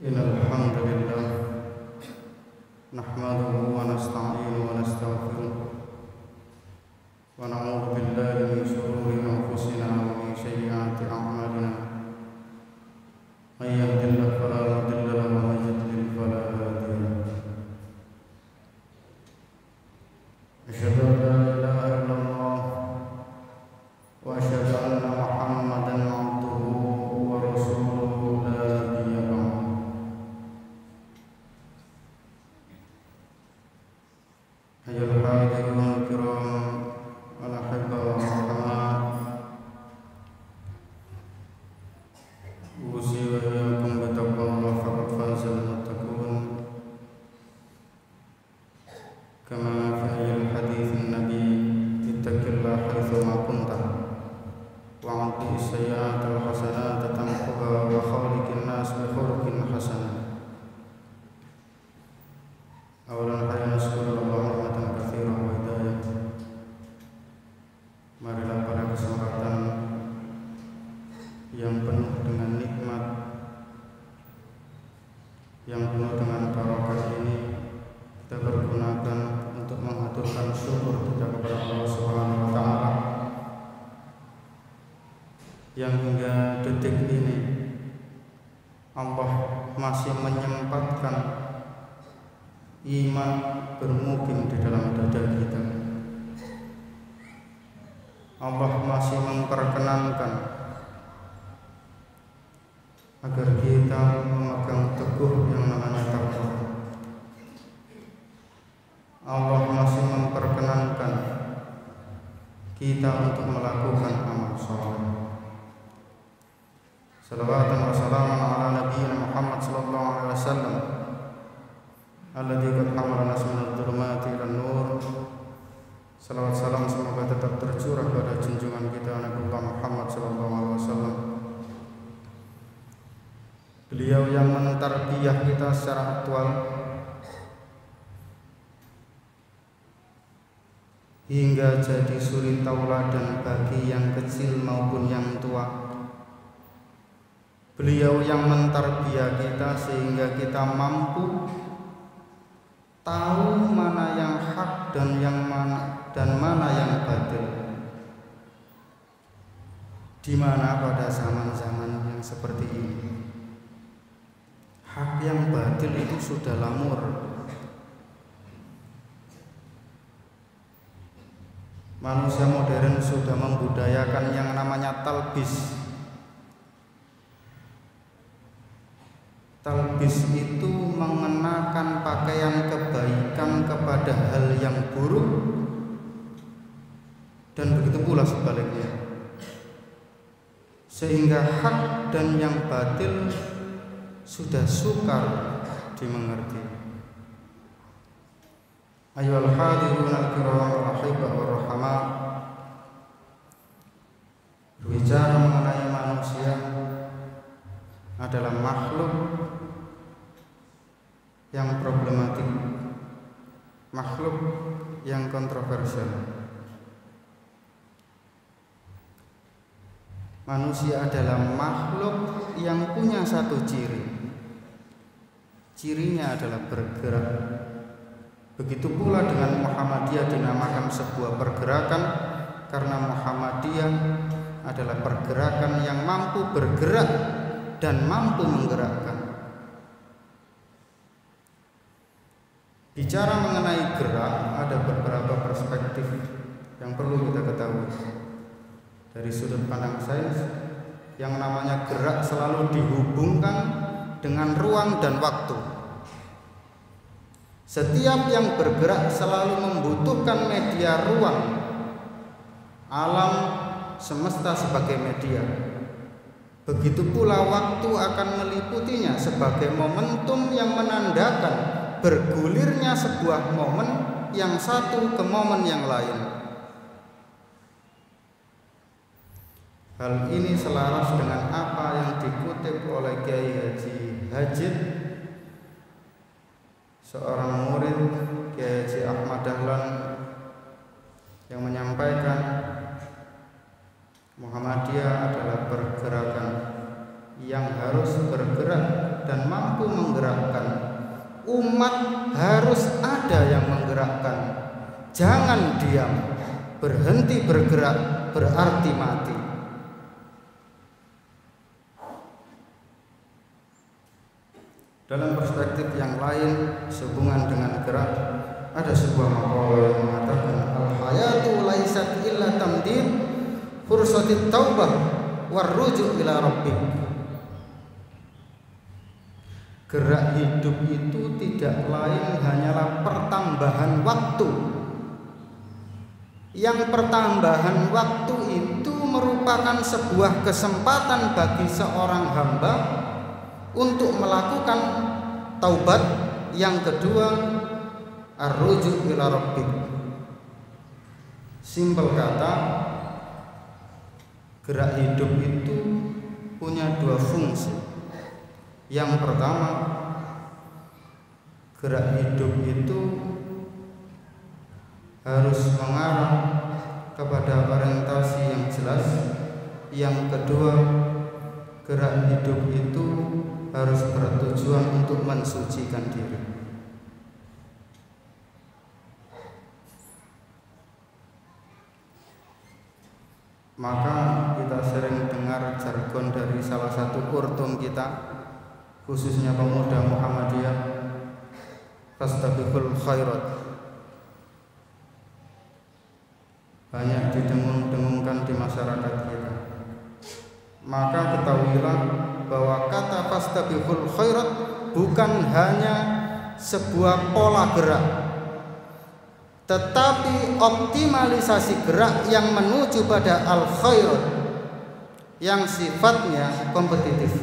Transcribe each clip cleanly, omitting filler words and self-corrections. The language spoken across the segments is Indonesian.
إن الحمد لله نحمده ونستعينه ونستغفره ونعوذ بالله من شرور أنفسنا ومن سيئات أعمالنا من يهد الله فلا مضل له ومن يضلل فلا هادي له أشهد أن لا إله إلا الله وأشهد أن محمدا عبده ورسوله لا نبي بعده أيها الحاضرون الكرام الأحبة والرحماء أوصي وإياكم بتقوى الله فقد فاز المتقون كما في الحديث النبي اتق الله حيثما كنت وأعطي السيئات الحسنات تمحها وخالق الناس بخلق حسن. أولا حي نشكر الله نعمة كثيرة وهداية. Marilah pada kesempatan yang penuh dengan nikmat, yang penuh dengan barokah ini, kita pergunakan untuk mengaturkan syukur kita kepada Allah Subhanahu wa Ta'ala yang hingga detik ini Allah masih menyempatkan iman bermukim di dalam dada kita. Allah masih memperkenankan agar kita memegang teguh yang namanya takwa. Allah masih memperkenankan kita untuk melakukan amal saleh. Salawatan wa salaman ala nabiyyina Muhammad sallallahu alaihi wasallam alladzi qad hamalana minadh dhulumati ilan nur. Salawat salam semoga tetap tercurah pada junjungan kita Nabiullah Muhammad sallallahu alaihi wasallam. Beliau yang mentarbiyah kita secara aktual hingga jadi suri tauladan bagi yang kecil maupun yang tua. Beliau yang mentarbiyah kita sehingga kita mampu tahu mana yang hak dan mana yang batil. Di mana pada zaman-zaman yang seperti ini hak yang batil itu sudah lamur. Manusia modern sudah membudayakan yang namanya talbis. Talbis itu mengenakan pakaian kebaikan kepada hal yang buruk, dan begitu pula sebaliknya, sehingga hak dan yang batil sudah sukar dimengerti. Ayyuhal hadirun al-kiram rahibah wa rahmah. Berbicara mengenai manusia adalah makhluk yang problematik, makhluk yang kontroversial. Manusia adalah makhluk yang punya satu ciri. Cirinya adalah bergerak. Begitu pula dengan Muhammadiyah dinamakan sebuah pergerakan karena Muhammadiyah adalah pergerakan yang mampu bergerak dan mampu menggerakkan. Bicara mengenai gerak, ada beberapa perspektif yang perlu kita ketahui. Dari sudut pandang sains, yang namanya gerak selalu dihubungkan dengan ruang dan waktu. Setiap yang bergerak selalu membutuhkan media ruang, alam semesta sebagai media. Begitu pula waktu akan meliputinya sebagai momentum yang menandakan bergulirnya sebuah momen yang satu ke momen yang lain. Hal ini selaras dengan apa yang dikutip oleh Kiai Haji Hajid, seorang murid Kiai Haji Ahmad Dahlan, yang menyampaikan Muhammadiyah adalah pergerakan yang harus bergerak dan mampu menggerakkan. Umat harus ada yang menggerakkan. Jangan diam. Berhenti bergerak berarti mati. Dalam perspektif yang lain sehubungan dengan gerak, ada sebuah maqalah yang mengatakan al-hayatu laisat illa tamdid fursatit taubah warruju' ila rabbik. Gerak hidup itu tidak lain hanyalah pertambahan waktu. Yang pertambahan waktu itu merupakan sebuah kesempatan bagi seorang hamba untuk melakukan taubat. Yang kedua, ar-ruju' ila rabbik. Simpel kata, gerak hidup itu punya dua fungsi. Yang pertama, gerak hidup itu harus mengarah kepada orientasi yang jelas. Yang kedua, gerak hidup itu harus bertujuan untuk mensucikan diri. Maka kita sering dengar jargon dari salah satu kurtum kita, khususnya pemuda Muhammadiyah, fastabiqul khairat. Banyak didengung-dengungkan di masyarakat kita. Maka ketahuilah bahwa kata fastabiqul khairat bukan hanya sebuah pola gerak, tetapi optimalisasi gerak yang menuju pada al-khairat yang sifatnya kompetitif.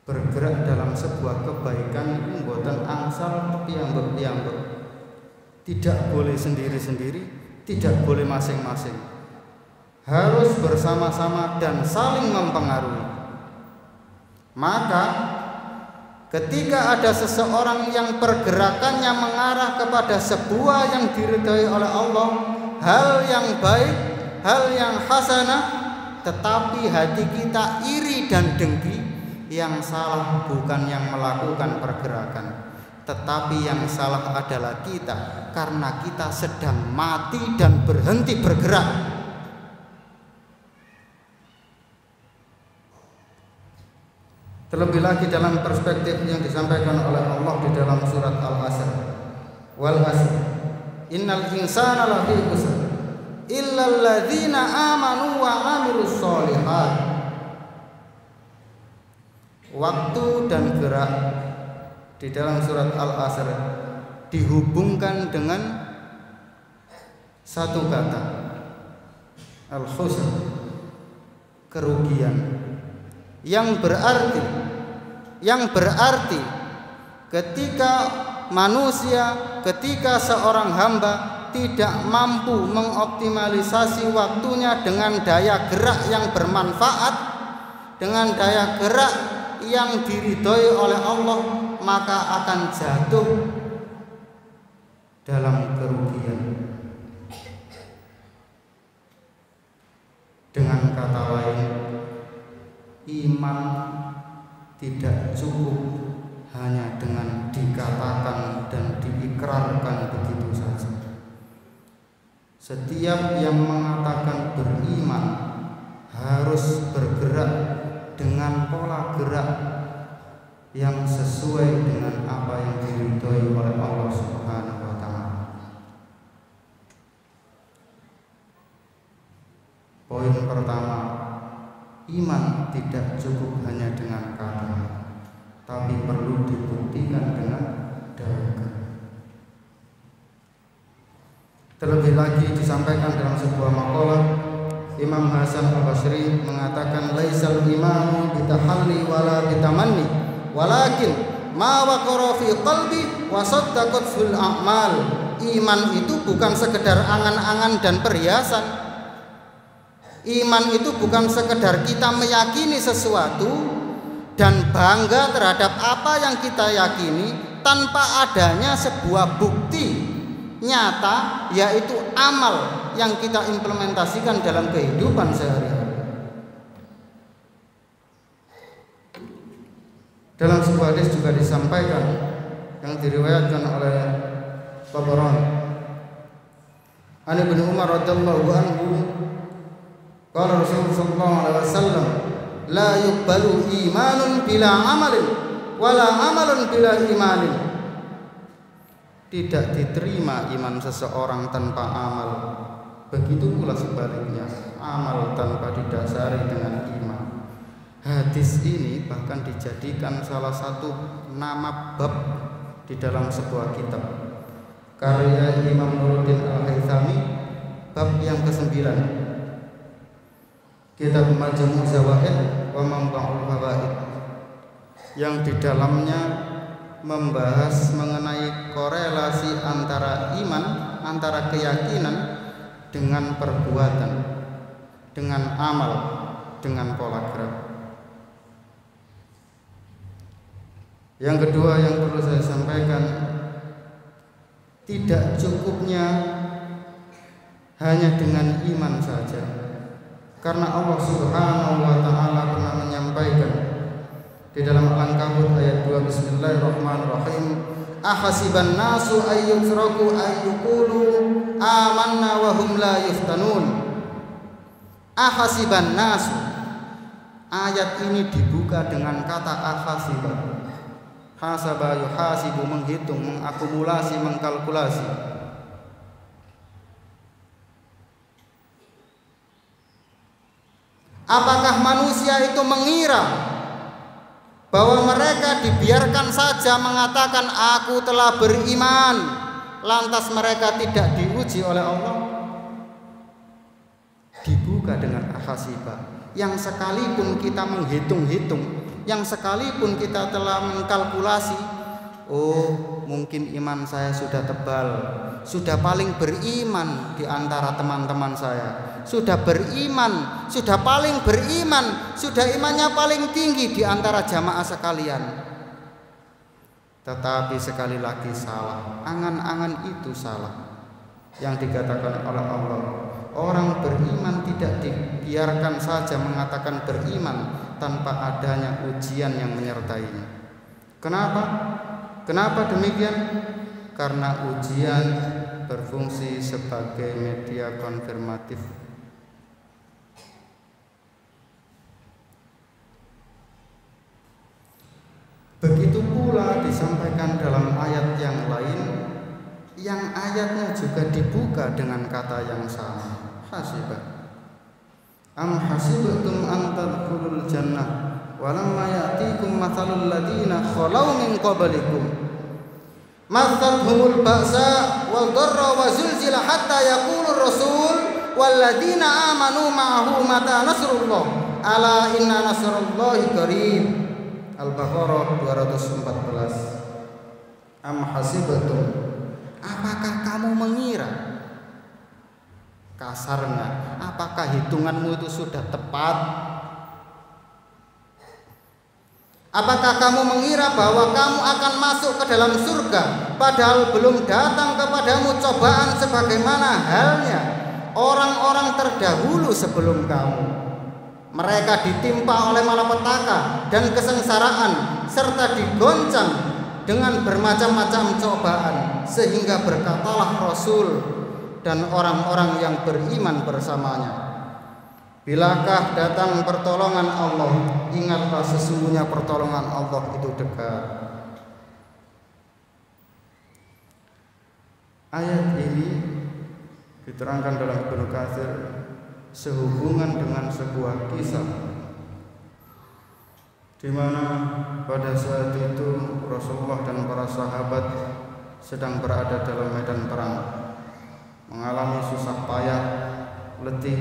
Bergerak dalam sebuah kebaikan itu mboten angsal piyambak-piyambak. Tidak boleh sendiri-sendiri, tidak boleh masing-masing. Harus bersama-sama dan saling mempengaruhi. Maka ketika ada seseorang yang pergerakannya mengarah kepada sebuah yang diridhai oleh Allah, hal yang baik, hal yang hasanah, tetapi hati kita iri dan dengki, yang salah bukan yang melakukan pergerakan, tetapi yang salah adalah kita, karena kita sedang mati dan berhenti bergerak. Terlebih lagi dalam perspektif yang disampaikan oleh Allah di dalam surat Al-Asr, wal asr innal insana lafi khusr illal ladzina amanu wa amilus sholihat. Waktu dan gerak di dalam surat Al-Asr dihubungkan dengan satu kata, al-khusr, kerugian, yang berarti ketika manusia, ketika seorang hamba tidak mampu mengoptimalisasi waktunya dengan daya gerak yang bermanfaat, dengan daya gerak yang diridhoi oleh Allah, maka akan jatuh dalam kerugian. Dengan kata lain, iman tidak cukup hanya dengan dikatakan dan diikrarkan begitu saja. Setiap yang mengatakan beriman harus bergerak dengan pola gerak yang sesuai dengan apa yang diridhoi oleh Allah Subhanahu wa taala. Poin pertama, iman tidak cukup hanya dengan kata, tapi perlu dibuktikan dengan daya. Terlebih lagi disampaikan dalam sebuah maqalah, Imam Hasan Al-Basri mengatakan laisal imanu bitahalli wala bitamanni walakin ma waqara fi qalbi wa saddaqat fil a'mal. Iman itu bukan sekedar angan-angan dan perhiasan. Iman itu bukan sekedar kita meyakini sesuatu dan bangga terhadap apa yang kita yakini tanpa adanya sebuah bukti nyata, yaitu amal yang kita implementasikan dalam kehidupan sehari-hari. Dalam sebuah hadis juga disampaikan yang diriwayatkan oleh Tabarani, An Ibnu Umar radhiyallahu anhu, qala Rasulullah sallallahu alaihi wasallam, la yuqbalu imanun bila amalin wala amalun bila imanin. Tidak diterima iman seseorang tanpa amal. Begitu pula sebaliknya, amal tanpa didasari dengan iman. Hadis ini bahkan dijadikan salah satu nama bab di dalam sebuah kitab karya Imam Nuruddin Al-Haythami, bab yang ke-9, kitab Majmu' Zawaid wa Manba'ul Fawaid, yang di dalamnya membahas mengenai korelasi antara iman, antara keyakinan dengan perbuatan, dengan amal, dengan pola gerak. Yang kedua yang perlu saya sampaikan, tidak cukupnya hanya dengan iman saja, karena Allah Subhanahu wa ta'ala pernah menyampaikan di dalam Al-Ankabut ayat 2, Bismillahirrahmanirrahim, ahasiban nasu ayyutraku ayyukulu amanna wa hum la yuftanun. Ahasiban nasu, ayat ini dibuka dengan kata ahasiban. Hasaba yuhasibu, menghitung, mengakumulasi, mengkalkulasi. Apakah manusia itu mengira bahwa mereka dibiarkan saja mengatakan aku telah beriman, lantas mereka tidak diuji oleh Allah? Dibuka dengan ahasiba, yang sekalipun kita menghitung-hitung, yang sekalipun kita telah mengkalkulasi, oh mungkin iman saya sudah tebal, sudah paling beriman di antara teman-teman saya, sudah beriman, sudah paling beriman, sudah imannya paling tinggi di antara jamaah sekalian. Tetapi sekali lagi salah, angan-angan itu salah. Yang dikatakan oleh Allah, orang beriman tidak dibiarkan saja mengatakan beriman tanpa adanya ujian yang menyertainya. Kenapa? Kenapa demikian? Karena ujian berfungsi sebagai media konfirmatif. Begitu pula disampaikan dalam ayat yang lain, yang ayatnya juga dibuka dengan kata yang sama, hasibah. Am hasibtum an tadkhulul jannah walamma ya'tikum mathalul ladina khalau min qablikum massatuhumul ba'sa wal dharra wa zulzila hatta yaqulur rasul wal ladina amanu ma'ahu mata nasrullah ala inna nasrullahi qarib. Al-Baqarah 214. Am hasibtum, apakah kamu mengira, kasarnya, apakah hitunganmu itu sudah tepat? Apakah kamu mengira bahwa kamu akan masuk ke dalam surga padahal belum datang kepadamu cobaan sebagaimana halnya orang-orang terdahulu sebelum kamu? Mereka ditimpa oleh malapetaka dan kesengsaraan serta digoncang dengan bermacam-macam cobaan, sehingga berkatalah Rasul dan orang-orang yang beriman bersamanya, bilakah datang pertolongan Allah? Ingatlah sesungguhnya pertolongan Allah itu dekat. Ayat ini diterangkan dalam Ibnu Katsir sehubungan dengan sebuah kisah di mana pada saat itu Rasulullah dan para sahabat sedang berada dalam medan perang, mengalami susah payah, letih,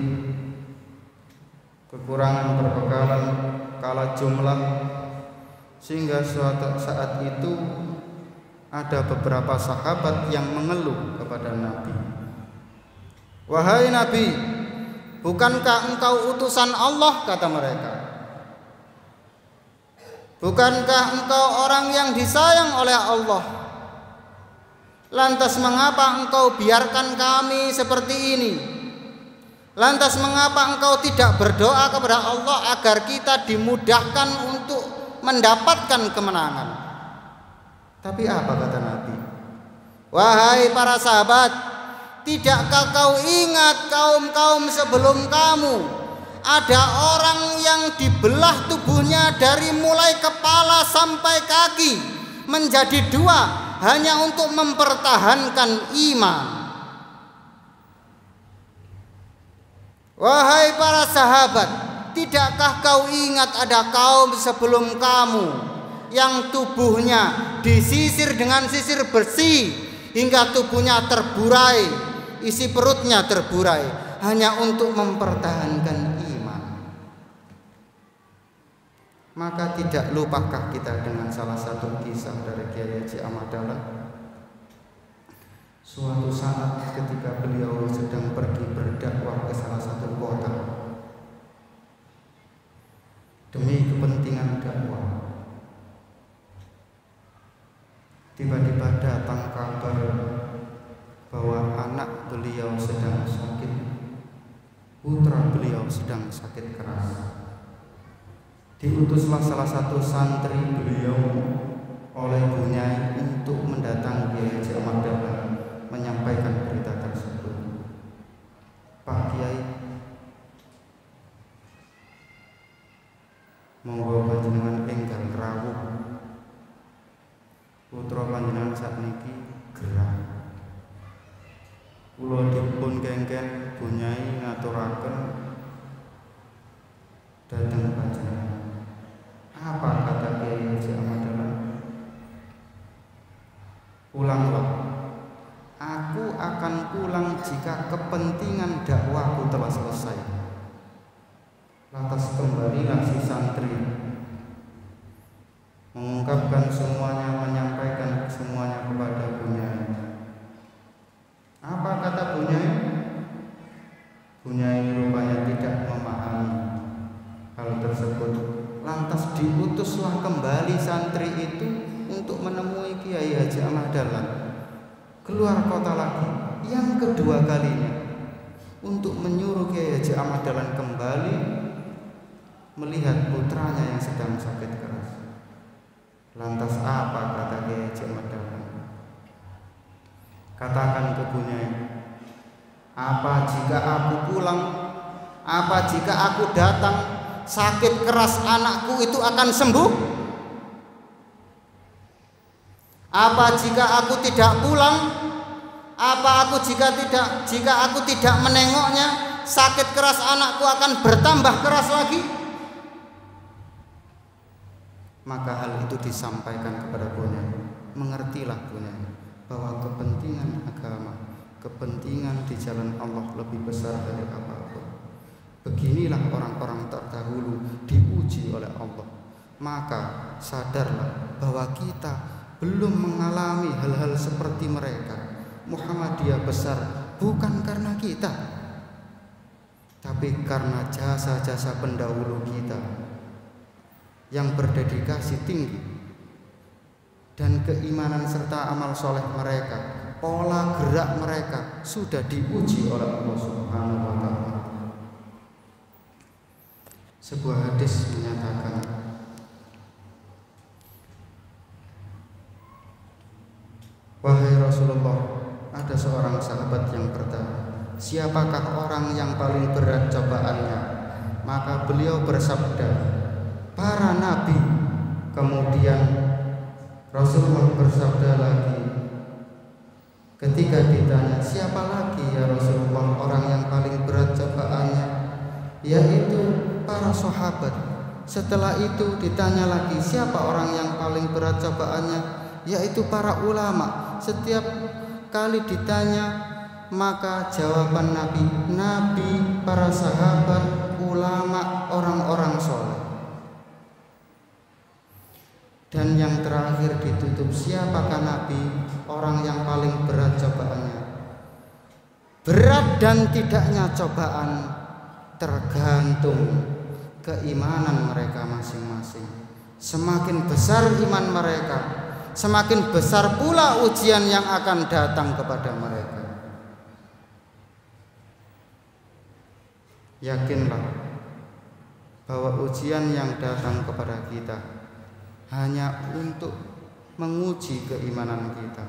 kekurangan perbekalan, kalah jumlah, sehingga suatu saat itu ada beberapa sahabat yang mengeluh kepada Nabi, "Wahai Nabi, bukankah engkau utusan Allah?" kata mereka. "Bukankah engkau orang yang disayang oleh Allah? Lantas mengapa engkau biarkan kami seperti ini? Lantas mengapa engkau tidak berdoa kepada Allah agar kita dimudahkan untuk mendapatkan kemenangan. Tapi apa kata Nabi? Wahai para sahabat, tidakkah kau ingat kaum-kaum sebelum kamu? Ada orang yang dibelah tubuhnya dari mulai kepala sampai kaki menjadi dua hanya untuk mempertahankan iman. Wahai para sahabat, tidakkah kau ingat ada kaum sebelum kamu yang tubuhnya disisir dengan sisir bersih hingga tubuhnya terburai, isi perutnya terburai hanya untuk mempertahankan iman. Maka tidak lupakah kita dengan salah satu kisah dari Kiai Haji Ahmad Dahlan? Suatu saat ketika beliau sedang pergi berdakwah ke salah satu kota demi kepentingan dakwah, tiba-tiba datang kabar bahwa anak beliau sedang sakit, putra beliau sedang sakit keras. Diutuslah salah satu santri beliau oleh Bunyai untuk mendatangi Kiai Haji Ahmad Dahlan menyampaikan berita tersebut. Pak Kiai, monggo panjenengan enggal rawuh, putra panjenengan sakniki gerah. Kula dipun kengken Bunyai ngaturaken dhateng panjenengan. Apa kata Kiai Haji Ahmad Dahlan? Pulanglah. Aku akan pulang jika kepentingan dakwahku telah selesai. Lantas kembalilah si santri mengungkapkan semuanya, menyampaikan semuanya kepada Bunyai. Apa kata Bunyai? Bunyai rupanya tidak memahami hal tersebut. Lantas diutuslah kembali santri itu untuk menemui Kiai Haji Ahmad Dahlan. Keluar kota lagi yang kedua kalinya untuk menyuruh Kiai Haji Ahmad Dahlan kembali melihat putranya yang sedang sakit keras. Lantas apa kata Kiai Haji Ahmad Dahlan? Katakan ke Bunyai, apa jika aku pulang, apa jika aku datang, sakit keras anakku itu akan sembuh? Apa jika aku tidak pulang? Apa aku jika aku tidak menengoknya, sakit keras anakku akan bertambah keras lagi? Maka hal itu disampaikan kepada Bunyai. Mengertilah Bunyai bahwa kepentingan agama, kepentingan di jalan Allah lebih besar dari apapun. Beginilah orang-orang terdahulu diuji oleh Allah. Maka sadarlah bahwa kita belum mengalami hal-hal seperti mereka. Muhammadiyah besar bukan karena kita, tapi karena jasa-jasa pendahulu kita yang berdedikasi tinggi dan keimanan serta amal soleh mereka, pola gerak mereka sudah diuji oleh Allah Subhanahu wa Ta'ala. Sebuah hadis menyatakan, wahai Rasulullah, ada seorang sahabat yang bertanya, siapakah orang yang paling berat cobaannya? Maka beliau bersabda, para nabi. Kemudian Rasulullah bersabda lagi, ketika ditanya, siapa lagi ya Rasulullah orang yang paling berat cobaannya? Yaitu para sahabat. Setelah itu ditanya lagi, siapa orang yang paling berat cobaannya? Yaitu para ulama. Setiap kali ditanya, maka jawaban Nabi, para sahabat, ulama, orang-orang soleh. Dan yang terakhir ditutup, siapakah Nabi? Orang yang paling berat cobaannya. Berat dan tidaknya cobaan tergantung keimanan mereka masing-masing. Semakin besar iman mereka, semakin besar pula ujian yang akan datang kepada mereka. Yakinlah bahwa ujian yang datang kepada kita hanya untuk menguji keimanan kita.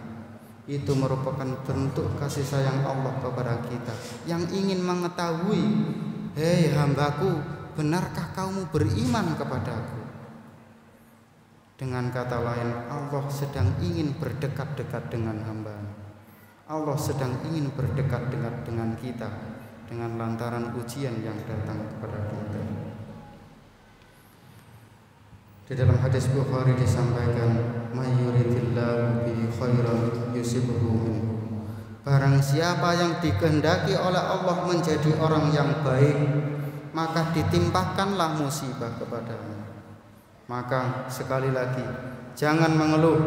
Itu merupakan bentuk kasih sayang Allah kepada kita yang ingin mengetahui, hei hambaku, benarkah kamu beriman kepadaku? Dengan kata lain, Allah sedang ingin berdekat-dekat dengan hamba-Nya. Allah sedang ingin berdekat-dekat dengan kita dengan lantaran ujian yang datang kepada kita. Di dalam hadis Bukhari disampaikan, may yuridillahu bihi khairan yusibhu minhu. Barang siapa yang dikehendaki oleh Allah menjadi orang yang baik, maka ditimpakanlah musibah kepadanya. Maka sekali lagi, jangan mengeluh,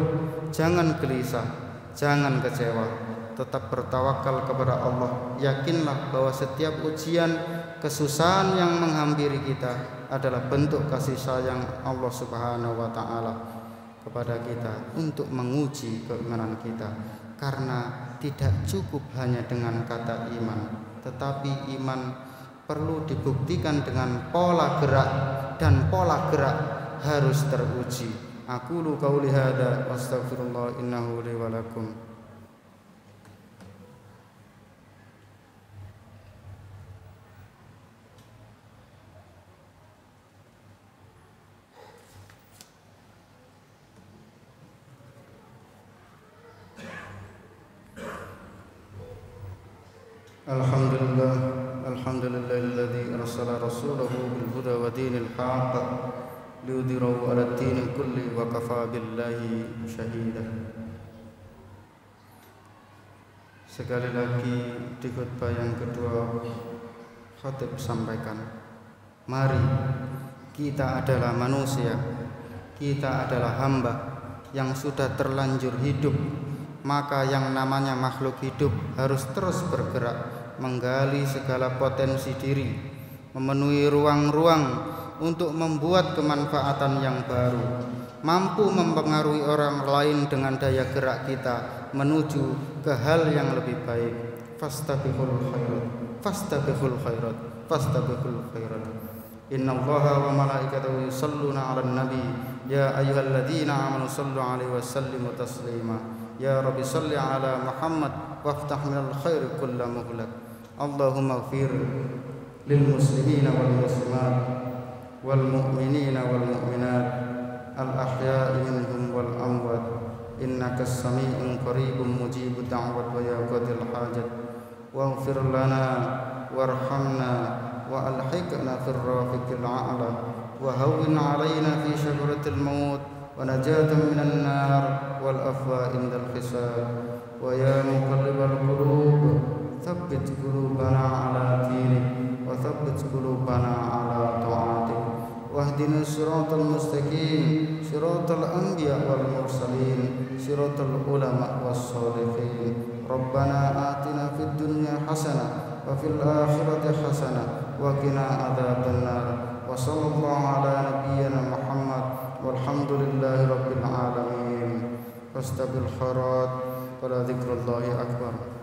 jangan gelisah, jangan kecewa, tetap bertawakal kepada Allah. Yakinlah bahwa setiap ujian, kesusahan yang menghampiri kita adalah bentuk kasih sayang Allah Subhanahu wa taala kepada kita untuk menguji keimanan kita. Karena tidak cukup hanya dengan kata iman, tetapi iman perlu dibuktikan dengan pola gerak, dan pola gerak harus teruji. Aqulu qauli hadza wastaghfirullah innahu li wa lakum. Alhamdulillah, alhamdulillahilladzi arsala rasulahu bil huda wa dinil haqq liyudhhirahu 'alad dini kulli wa kafa billahi syahida. Sekali lagi di khutbah yang kedua, khatib sampaikan, mari, kita adalah manusia, kita adalah hamba yang sudah terlanjur hidup. Maka yang namanya makhluk hidup harus terus bergerak, menggali segala potensi diri, memenuhi ruang-ruang untuk membuat kemanfaatan yang baru, mampu mempengaruhi orang lain dengan daya gerak kita menuju ke hal yang lebih baik. Fastabiqul khairat, fastabiqul khairat, fastabiqul khairat. Innallaha wa malaikatahu yusholluna 'alan nabi ya ayyuhalladzina amanu shallu 'alaihi wa sallimu taslima. Ya Rabbi salli ala Muhammad waftah minal khairi kulla mughlaq. Allahumma ighfir lil muslimina wal muslimat wal mu'minina wal mu'minat al ahya'i minhum wal amwat innaka as-sami'un qaribun mujibud da'wat wa ya qadil hajat waghfir lana warhamna wa alhiqna fir rafiqil a'la wa hawwin 'alaina fi syajaratil maut wa najatan minan nar wal afwa indal hisab wa ya muqallibal qulub tsabbit qulubana ala dinik wa tsabbit qulubana ala ta'atik wahdina siratal mustaqim siratal anbiya wal mursalin siratal ulama was sholihin. Rabbana atina fid dunya hasanah wa fil akhirati hasanah wa qina adzabannar wa sallallahu ala nabiyyina Muhammad walhamdulillahi rabbil alamin. Fastabil khairat wa la dzikrullahi akbar.